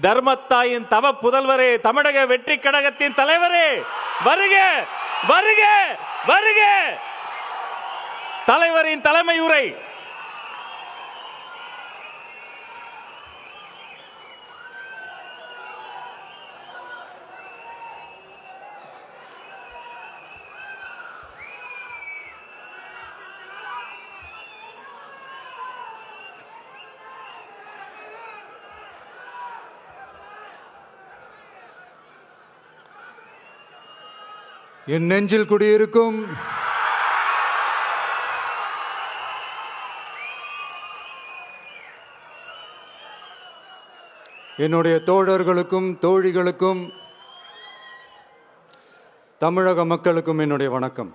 தர்மத்தாயின் தவ புதல்வரே, தமிழக வெற்றி கழகத்தின் தலைவரே, வருக வருக வருக. தலைவரின் தலைமை உரை. என் நெஞ்சில் குடியிருக்கும் என்னுடைய தோழர்களுக்கும் தோழிகளுக்கும் தமிழக மக்களுக்கும் என்னுடைய வணக்கம்.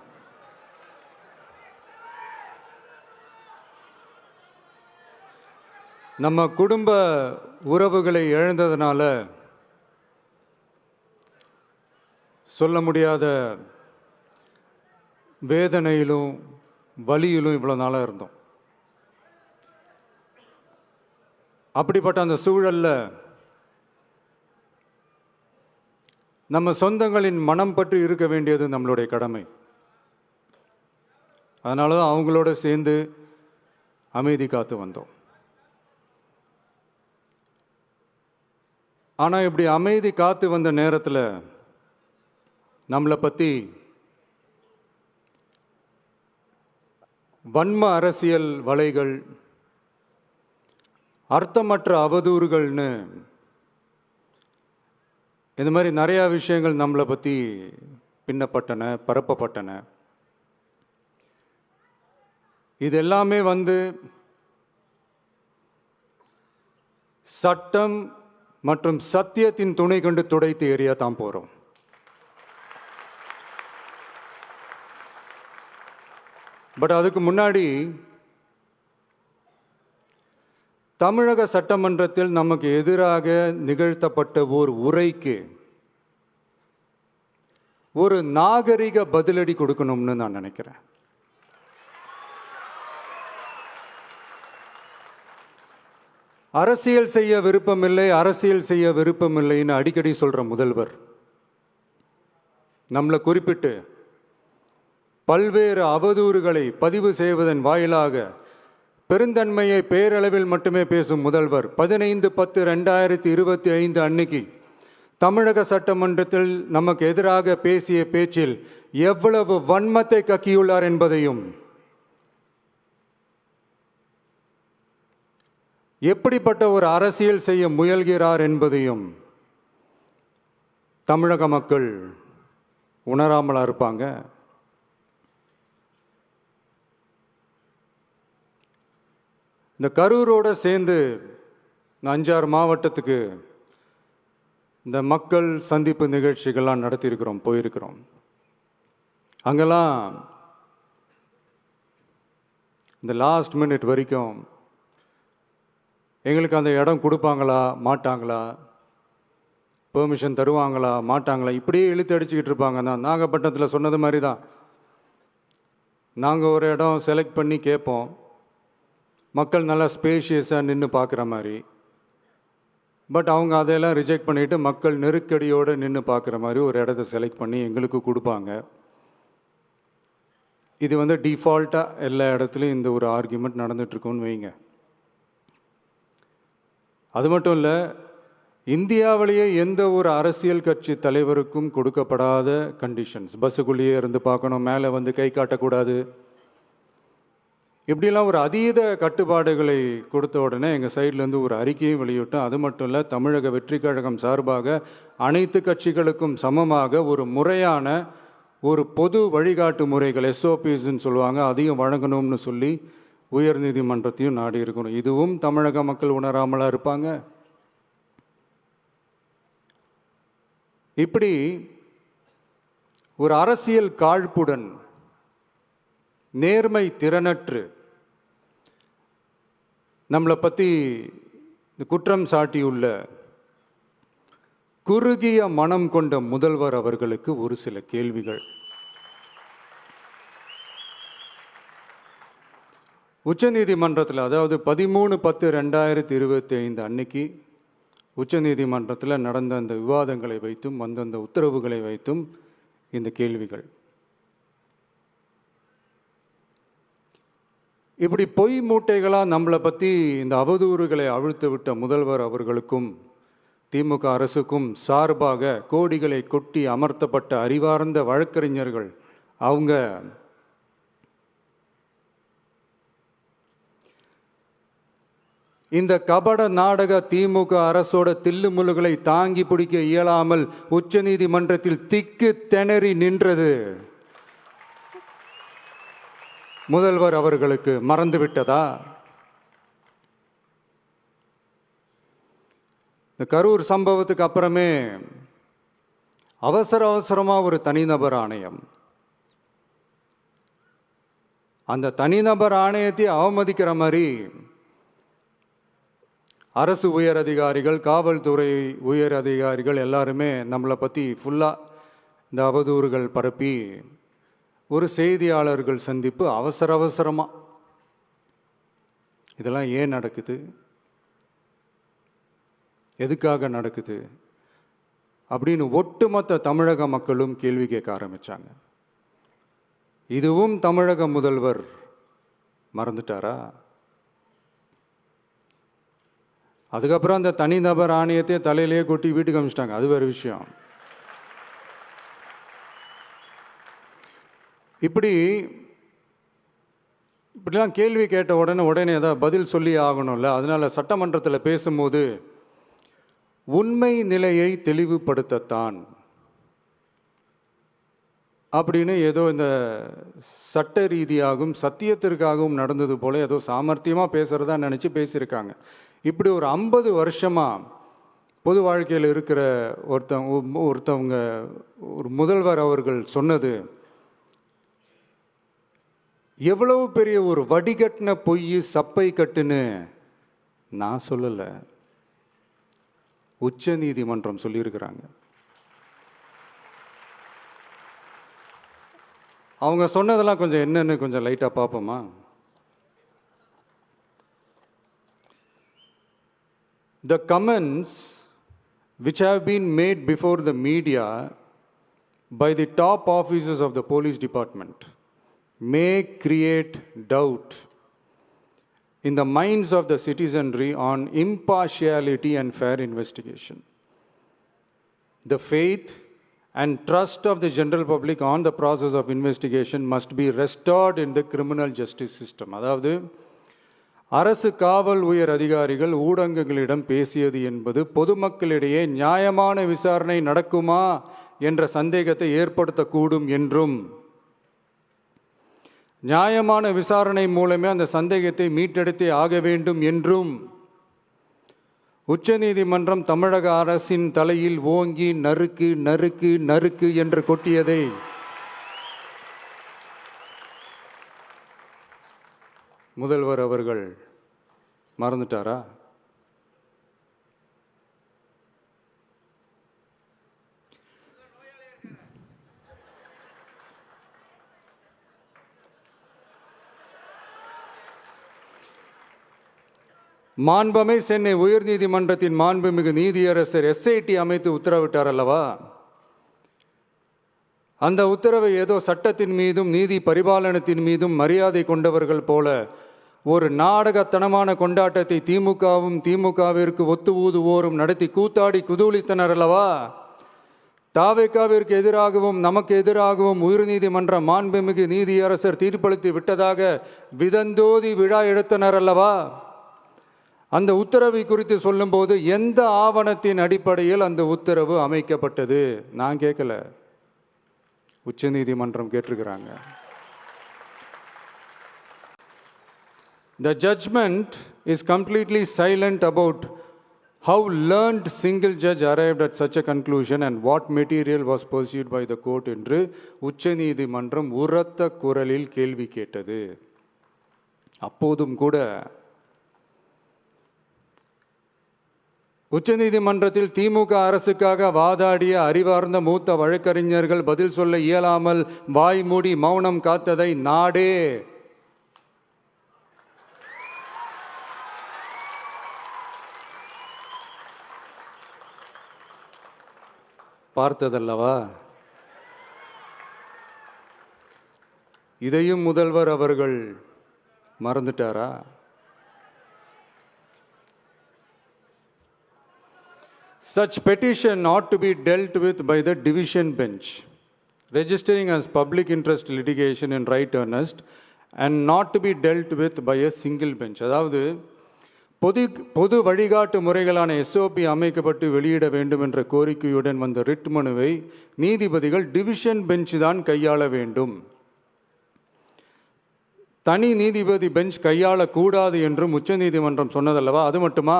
நம்ம குடும்ப உறவுகளை இழந்ததுனால சொல்ல முடியாத வேதனையிலும் வலியிலும் இவ்வளோ நாளாக இருந்தோம். அப்படிப்பட்ட அந்த சூழலில் நம்ம சொந்தங்களின் மனம் பற்றி இருக்க வேண்டியது நம்மளுடைய கடமை. அதனால தான் அவங்களோட சேர்ந்து அமைதி காத்து வந்தோம். ஆனால் இப்படி அமைதி காத்து வந்த நேரத்தில் நம்மளை பற்றி வன்ம அரசியல் வலைகள், அர்த்தமற்ற அவதூறுகள்னு இந்த மாதிரி நிறையா விஷயங்கள் நம்மளை பற்றி பின்னப்பட்டன, பரப்பப்பட்டன. இது எல்லாமே சட்டம் மற்றும் சத்தியத்தின் துணை கொண்டு துடைத்து எறிய தான் போகிறோம். பட் அதுக்கு முன்னாடி தமிழக சட்டமன்றத்தில் நமக்கு எதிராக நிகழ்த்தப்பட்ட ஓர் உரைக்கு ஒரு நாகரிக பதிலடி கொடுக்கணும்னு நான் நினைக்கிறேன். அரசியல் செய்ய விருப்பமில்லை, அரசியல் செய்ய விருப்பமில்லைன்னு அடிக்கடி சொல்ற முதல்வர் நம்மளை குறிப்பிட்டு பல்வேறு அவதூறுகளை பதிவு செய்வதன் வாயிலாக பெருந்தன்மையை பேரளவில் மட்டுமே பேசும் முதல்வர் 15/10/2025 அன்னைக்கு தமிழக சட்டமன்றத்தில் நமக்கு எதிராக பேசிய பேச்சில் எவ்வளவு வன்மத்தை கக்கியுள்ளார் என்பதையும், எப்படிப்பட்ட ஒரு அரசியல் செய்ய முயல்கிறார் என்பதையும் தமிழக மக்கள் உணராமலா இருப்பாங்க. இந்த கரூரோடு சேர்ந்து 5-6 மாவட்டத்துக்கு இந்த மக்கள் சந்திப்பு நிகழ்ச்சிகள்லாம் நடத்தியிருக்கிறோம், போயிருக்கிறோம். அங்கெல்லாம் இந்த லாஸ்ட் மினிட் வரைக்கும் எங்களுக்கு அந்த இடம் கொடுப்பாங்களா மாட்டாங்களா, பெர்மிஷன் தருவாங்களா மாட்டாங்களா, இப்படியே இழுத்து அடிச்சுக்கிட்டு இருப்பாங்க. நான் நாகப்பட்டினத்தில் சொன்னது மாதிரி தான், நாங்கள் ஒரு இடம் செலக்ட் பண்ணி கேட்போம், மக்கள் நல்லா ஸ்பேஷியஸாக நின்று பார்க்குற மாதிரி. பட் அவங்க அதையெல்லாம் ரிஜெக்ட் பண்ணிவிட்டு மக்கள் நெருக்கடியோடு நின்று பார்க்குற மாதிரி ஒரு இடத்த செலக்ட் பண்ணி எங்களுக்கு கொடுப்பாங்க. இது டிஃபால்ட்டாக எல்லா இடத்துலையும் இந்த ஒரு ஆர்கியூமெண்ட் நடந்துகிட்ருக்கோன்னு வைங்க. அது மட்டும் இல்லை, இந்தியாவிலேயே எந்த ஒரு அரசியல் கட்சி தலைவருக்கும் கொடுக்கப்படாத கண்டிஷன்ஸ். பஸ்ஸுக்குள்ளேயே இருந்து பார்க்கணும், மேலே கை காட்டக்கூடாது, இப்படிலாம் ஒரு அதீத கட்டுப்பாடுகளை கொடுத்த உடனே எங்கள் சைட்லேருந்து ஒரு அறிக்கையும் வெளியிட்டோம். அது மட்டும் இல்லை, தமிழக வெற்றி கழகம் சார்பாக அனைத்து கட்சிகளுக்கும் சமமாக ஒரு முறையான ஒரு பொது வழிகாட்டு முறைகள், SOPஸ்ன்னு சொல்லுவாங்க, அதையும் வழங்கணும்னு சொல்லி உயர்நீதிமன்றத்தையும் நாடி இருக்கணும். இதுவும் தமிழக மக்கள் உணராமலாக இருப்பாங்க. இப்படி ஒரு அரசியல் காழ்ப்புடன், நேர்மை திறனற்று நம்மளை பற்றி குற்றம் சாட்டியுள்ள குறுகிய மனம் கொண்ட முதல்வர் அவர்களுக்கு ஒரு சில கேள்விகள். உச்சநீதிமன்றத்தில், அதாவது 13/10/2025 அன்னைக்கு உச்சநீதிமன்றத்தில் நடந்த அந்த விவாதங்களை வைத்தும் வந்தந்த உத்தரவுகளை வைத்தும் இந்த கேள்விகள். இப்படி பொய் மூட்டைகளாக நம்மளை பற்றி இந்த அவதூறுகளை அவிழ்த்து விட்ட முதல்வர் அவர்களுக்கும் திமுக அரசுக்கும் சார்பாக கோடிகளை கொட்டி அமர்த்தப்பட்ட அறிவார்ந்த வழக்கறிஞர்கள் அவங்க இந்த கபட நாடக திமுக அரசோட தில்லுமுல்லுகளை தாங்கி பிடிக்க இயலாமல் உச்சநீதிமன்றத்தில் திக்கு திணறி நின்றது முதல்வர் அவர்களுக்கு மறந்துவிட்டதா? இந்த கரூர் சம்பவத்துக்கு அப்புறமே அவசரமாக ஒரு தனிநபர் ஆணையம், அந்த தனிநபர் ஆணையத்தை அவமதிக்கிற மாதிரி அரசு உயர் அதிகாரிகள், காவல்துறை உயர் அதிகாரிகள் எல்லாருமே நம்மளை பற்றி ஃபுல்லாக இந்த அவதூறுகள் பரப்பி ஒரு செய்தியாளர்கள் சந்திப்பு அவசரமாக. இதெல்லாம் ஏன் நடக்குது, எதுக்காக நடக்குது அப்படின்னு ஒட்டுமொத்த தமிழக மக்களும் கேள்வி கேட்க ஆரம்பிச்சாங்க. இதுவும் தமிழக முதல்வர் மறந்துட்டாரா? அதுக்கப்புறம் அந்த தனிநபர் ஆணையத்தை தலையிலேயே கொட்டி வீட்டுக்கு அனுப்பிச்சிட்டாங்க. அது வேறு விஷயம். இப்படிலாம் கேள்வி கேட்ட உடனே ஏதாவது பதில் சொல்லி ஆகணும்ல. அதனால சட்டமன்றத்தில் பேசும்போது உண்மை நிலையை தெளிவுபடுத்தத்தான் அப்படின்னு ஏதோ இந்த சட்ட ரீதியாகவும் சத்தியத்திற்காகவும் நடந்தது போல ஏதோ சாமர்த்தியமாக பேசுகிறதா நினச்சி பேசியிருக்காங்க. இப்படி ஒரு 50 வருஷமாக பொது வாழ்க்கையில் இருக்கிற ஒருத்தவங்க ஒரு முதல்வர் அவர்கள் சொன்னது எவ்வளவு பெரிய ஒரு வடிகட்டின பொய் சப்பை கட்டுன்னு நான் சொல்லலை, உச்ச நீதிமன்றம் சொல்லியிருக்கிறாங்க. அவங்க சொன்னதெல்லாம் கொஞ்சம் என்னன்னு கொஞ்சம் லைட்டாக பார்ப்போமா? The comments which have been made before the media by the top officers of the police department may create doubt in the minds of the citizenry on impartiality and fair investigation. The faith and trust of the general public on the process of investigation must be restored in the criminal justice system. அதாவது அரசு காவல் உயர் அதிகாரிகள் ஊடகங்களிடம் பேசியது என்பது பொதுமக்களிடையே நியாயமான விசாரணை நடக்குமா என்ற சந்தேகத்தை ஏற்படுத்தக்கூடும் என்றும், நியாயமான விசாரணை மூலமே அந்த சந்தேகத்தை மீட்டெடுத்தே ஆக வேண்டும் என்றும் உச்சநீதிமன்றம் தமிழக அரசின் தலையில் ஓங்கி நறுக்கு நறுக்கு நறுக்கு என்று கொட்டியதை முதல்வர் அவர்கள் மறந்துட்டாரா? மாண்பமை சென்னை உயர்நீதிமன்றத்தின் மாண்புமிகு நீதியரசர் SIT அமைத்து உத்தரவிட்டார் அல்லவா? அந்த உத்தரவை ஏதோ சட்டத்தின் மீதும் நீதி பரிபாலனத்தின் மீதும் மரியாதை கொண்டவர்கள் போல ஒரு நாடகத்தனமான கொண்டாட்டத்தை திமுகவிற்கு ஒத்து ஊதுவோரும் நடத்தி கூத்தாடி குதூளித்தனர் அல்லவா? தாவேக்காவிற்கு எதிராகவும் நமக்கு எதிராகவும் உயர்நீதிமன்ற மாண்புமிகு நீதியரசர் தீர்ப்பளித்து விட்டதாக விதந்தோதி விழா எடுத்தனர் அல்லவா? அந்த உத்தரவை குறித்து சொல்லும்போது எந்த ஆவணத்தின் அடிப்படையில் அந்த உத்தரவு அமைக்கப்பட்டது? நான் கேட்கல, உச்சநீதிமன்றம் கேட்டிருக்கிறாங்க. The judgment is completely silent about how learned single judge arrived at such a conclusion and what material was pursued by the court என்று உச்சநீதிமன்றம் உரத்த குரலில் கேள்வி கேட்டது. அப்போதும் கூட உச்சநீதிமன்றத்தில் திமுக அரசுக்காக வாதாடிய அறிவார்ந்த மூத்த வழக்கறிஞர்கள் பதில் சொல்ல இயலாமல் வாய் மூடி மௌனம் காத்ததை நாடே பார்த்ததல்லவா? இதையும் முதல்வர் அவர்கள் மறந்துட்டாரா? Such petition ought to be dealt with by the division bench, registering as public interest litigation in right earnest and not to be dealt with by a single bench. அதாவது பொது வழிகாட்டு முறைகளான எஸ்ஓபி அமைக்கப்பட்டு வெளியிட வேண்டும் என்ற கோரிக்கையுடன் வந்த ரிட் மனுவை நீதிபதிகள் டிவிஷன் பெஞ்ச் தான் கையாள வேண்டும், தனி நீதிபதி பெஞ்ச் கையாளக்கூடாது என்றும் உச்சநீதிமன்றம் சொன்னதல்லவா? அது மட்டுமா,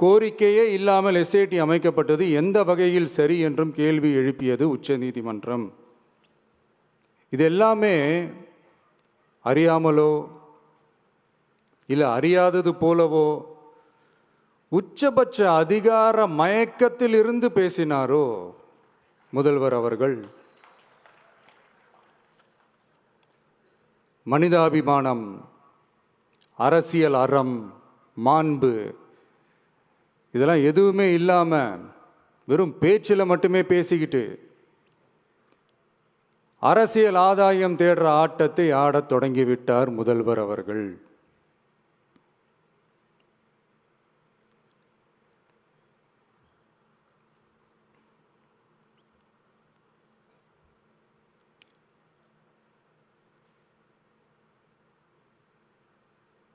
கோரிக்கையே இல்லாமல் எஸ்ஐடி அமைக்கப்பட்டது எந்த வகையில் சரி என்றும் கேள்வி எழுப்பியது உச்சநீதிமன்றம். இது எல்லாமே அறியாமலோ இல்லை அறியாதது போலவோ உச்சபட்ச அதிகார மயக்கத்தில் இருந்து பேசினாரோ முதல்வர் அவர்கள்? மனிதாபிமானம், அரசியல் அறம், மாண்பு இதெல்லாம் எதுவுமே இல்லாமல் வெறும் பேச்சில் மட்டுமே பேசிக்கிட்டு அரசியல் ஆதாயம் தேடுற ஆட்டத்தை ஆடத் தொடங்கிவிட்டார் முதல்வர் அவர்கள்.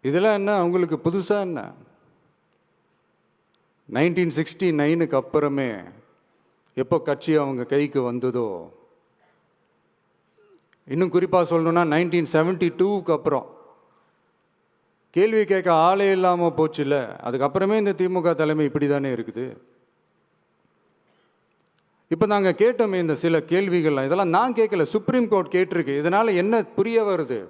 இதெல்லாம் என்ன அவங்களுக்கு புதுசாக? என்ன 1969க்கு அப்புறமே எப்போ கட்சி அவங்க கைக்கு வந்ததோ, இன்னும் குறிப்பாக சொல்லணும்னா 1972க்கு அப்புறம் கேள்வி கேட்க ஆளே இல்லாமல் போச்சுல்ல, அதுக்கப்புறமே இந்த திமுக தலைமை இப்படி தானே இருக்குது. இப்போ நாங்கள் கேட்டோமே இந்த சில கேள்விகள்லாம், இதெல்லாம் நான் கேட்கல, சுப்ரீம் கோர்ட் கேட்டிருக்கு. இதனால் என்ன புரிய வருது?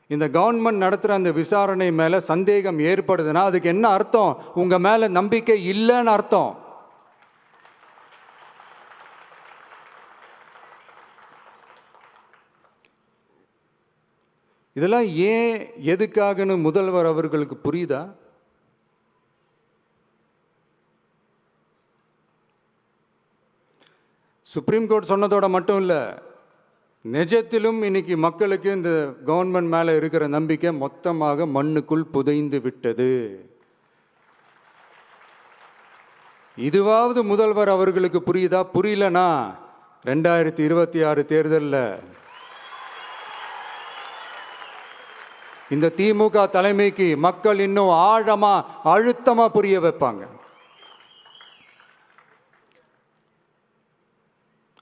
இந்த கவர்மெண்ட் நடத்துகிற அந்த விசாரணை மேலே சந்தேகம் ஏற்படுதுன்னா அதுக்கு என்ன அர்த்தம்? உங்கள் மேலே நம்பிக்கை இல்லைன்னு அர்த்தம். இதெல்லாம் ஏன் எதுக்காகன்னு முதல்வர் அவர்களுக்கு புரியுதா? சுப்ரீம் கோர்ட் சொன்னதோட மட்டும் இல்லை, நிஜத்திலும் இன்னைக்கு மக்களுக்கு இந்த கவர்மெண்ட் மேலே இருக்கிற நம்பிக்கை மொத்தமாக மண்ணுக்குள் புதைந்து விட்டது. இதுவாவது முதல்வர் அவர்களுக்கு புரியுதா? புரியலனா 2026 தேர்தலில் இந்த திமுக தலைமைக்கு மக்கள் இன்னும் ஆழமா அழுத்தமா புரிய வைப்பாங்க.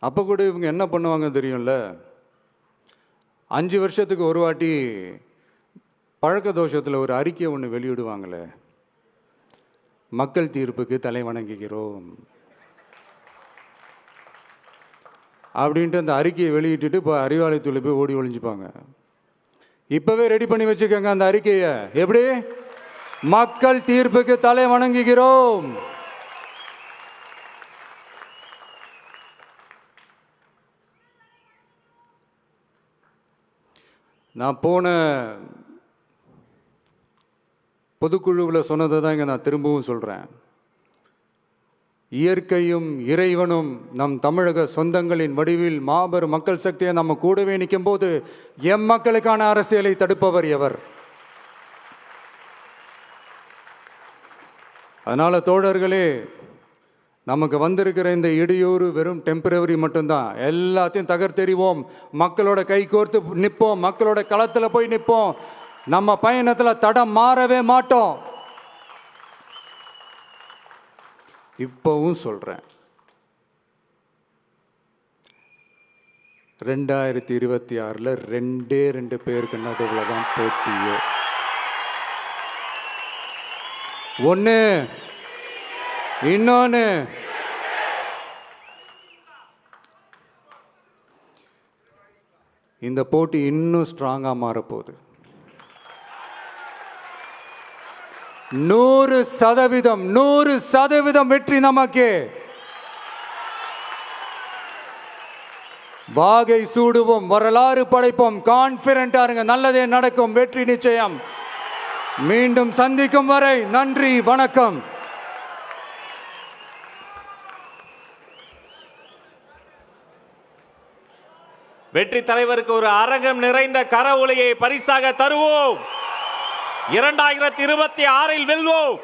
அப்போ கூட இவங்க என்ன பண்ணுவாங்க தெரியும்ல, 5 வருஷத்துக்கு ஒரு வாட்டி பழக்க தோஷத்தில் ஒரு அறிக்கை ஒன்று வெளியிடுவாங்களே, மக்கள் தீர்ப்புக்கு தலை வணங்குகிறோம் அப்படின்ட்டு அந்த அறிக்கையை வெளியிட்டுட்டு இப்போ அறிவாலயத்தில் போய் ஓடி ஒளிஞ்சுப்பாங்க. இப்போவே ரெடி பண்ணி வச்சுக்கோங்க அந்த அறிக்கையை. எப்படி? மக்கள் தீர்ப்புக்கு தலை வணங்குகிறோம். நான் போன பொதுக்குழுவில் சொன்னதை தான் இங்கே நான் திரும்பவும் சொல்கிறேன். இயற்கையும் இறைவனும் நம் தமிழக சொந்தங்களின் வடிவில் மாபெரும் மக்கள் சக்தியை நம்ம கூடவே நிற்கும் போது எம் மக்களுக்கான அரசியலை தடுப்பவர் எவர்? அதனால தோழர்களே, நமக்கு வந்திருக்கிற இந்த இடையூறு வெறும் டெம்பரவரி மட்டும்தான். எல்லாத்தையும் தகர்த்தெறிவோம், மக்களோட கை கோர்த்து நிற்போம், மக்களோட களத்தில் போய் நிற்போம். நம்ம பயணத்தில் தடம் மாறவே மாட்டோம். இப்பவும் சொல்றேன், 2026ல் 2 பேருக்கு நடுவில் தான் போட்டியே. ஒன்று, இன்னொன்று இந்த போட்டி இன்னும் ஸ்ட்ராங்காக மாறப்போகுது. 100% வெற்றி நமக்கு. வாகை சூடுவோம், வரலாறு படைப்போம், கான்பிடென்டா இருங்க, நல்லதே நடக்கும், வெற்றி நிச்சயம். மீண்டும் சந்திக்கும் வரை நன்றி, வணக்கம். வெற்றி தலைவருக்கு ஒரு அரங்கம் நிறைந்த கரவொலியை பரிசாக தருவோம். 2026 வெல்வோம்.